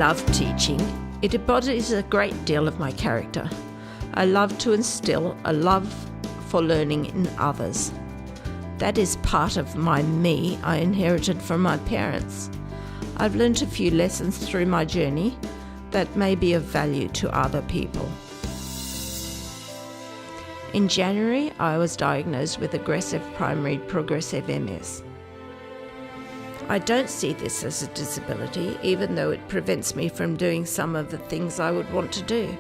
love teaching. It embodies a great deal of my character. I love to instill a love for learning in others. That is part of my me I inherited from my parents. I've learned a few lessons through my journey that may be of value to other people. In January, I was diagnosed with aggressive primary progressive MS. I don't see this as a disability, even though it prevents me from doing some of the things I would want to do.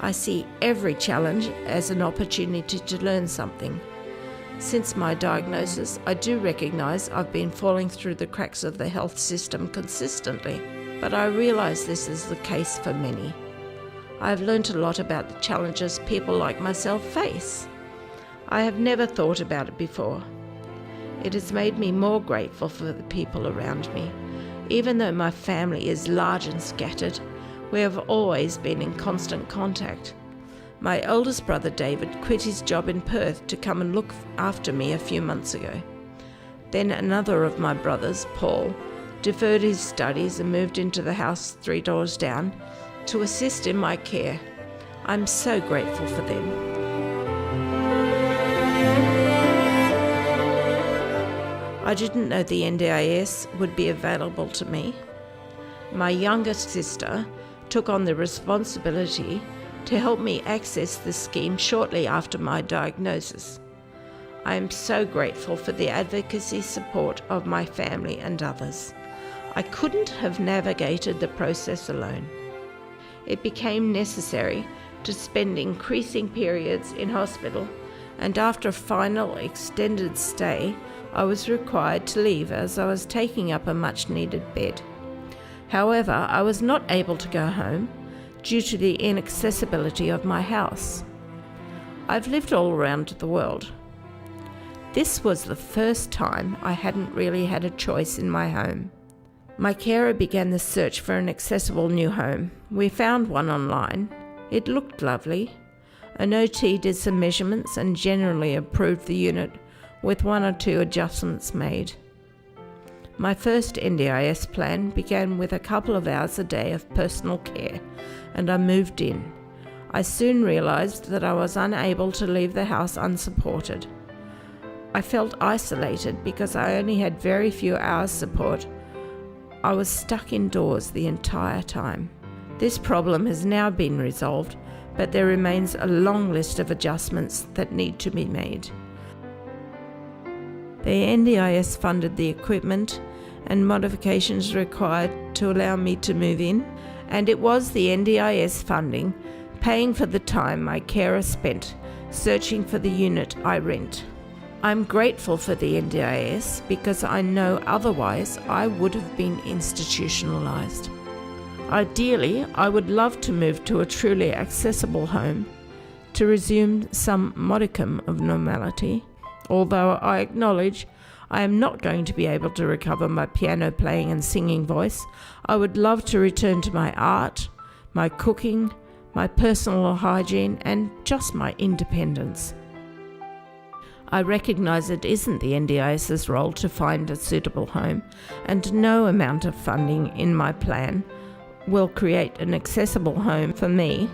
I see every challenge as an opportunity to learn something. Since my diagnosis, I do recognise I've been falling through the cracks of the health system consistently, but I realise this is the case for many. I've learnt a lot about the challenges people like myself face. I have never thought about it before. It has made me more grateful for the people around me. Even though my family is large and scattered, we have always been in constant contact. My eldest brother David quit his job in Perth to come and look after me a few months ago. Then another of my brothers, Paul, deferred his studies and moved into the house 3 doors down to assist in my care. I'm so grateful for them. I didn't know the NDIS would be available to me. My younger sister took on the responsibility to help me access the scheme shortly after my diagnosis. I am so grateful for the advocacy support of my family and others. I couldn't have navigated the process alone. It became necessary to spend increasing periods in hospital, and after a final extended stay, I was required to leave as I was taking up a much-needed bed. However, I was not able to go home due to the inaccessibility of my house. I've lived all around the world. This was the first time I hadn't really had a choice in my home. My carer began the search for an accessible new home. We found one online. It looked lovely. An OT did some measurements and generally approved the unit with 1 or 2 adjustments made. My first NDIS plan began with a couple of hours a day of personal care, and I moved in. I soon realised that I was unable to leave the house unsupported. I felt isolated because I only had very few hours support. I was stuck indoors the entire time. This problem has now been resolved, but there remains a long list of adjustments that need to be made. The NDIS funded the equipment and modifications required to allow me to move in, and it was the NDIS funding paying for the time my carer spent searching for the unit I rent. I'm grateful for the NDIS because I know otherwise I would have been institutionalised. Ideally, I would love to move to a truly accessible home to resume some modicum of normality, although I acknowledge I am not going to be able to recover my piano playing and singing voice. I would love to return to my art, my cooking, my personal hygiene, and just my independence. I recognise it isn't the NDIS's role to find a suitable home, and no amount of funding in my plan will create an accessible home for me,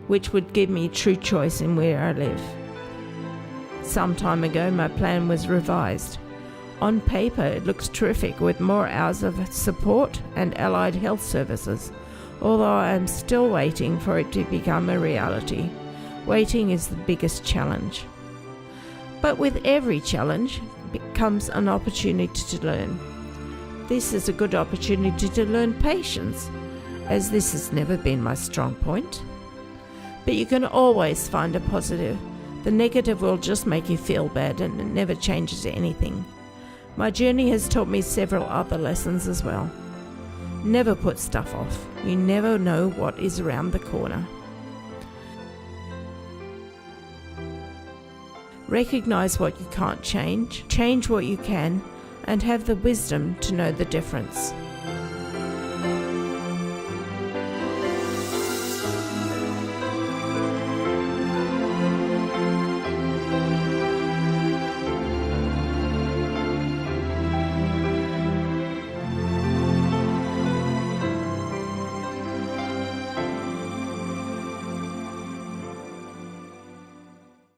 which would give me true choice in where I live. Some time ago, my plan was revised. On paper, it looks terrific with more hours of support and allied health services, although I am still waiting for it to become a reality. Waiting is the biggest challenge. But with every challenge comes an opportunity to learn. This is a good opportunity to learn patience, as this has never been my strong point. But you can always find a positive. The negative will just make you feel bad and it never changes anything. My journey has taught me several other lessons as well. Never put stuff off. You never know what is around the corner. Recognize what you can't change what you can, and have the wisdom to know the difference.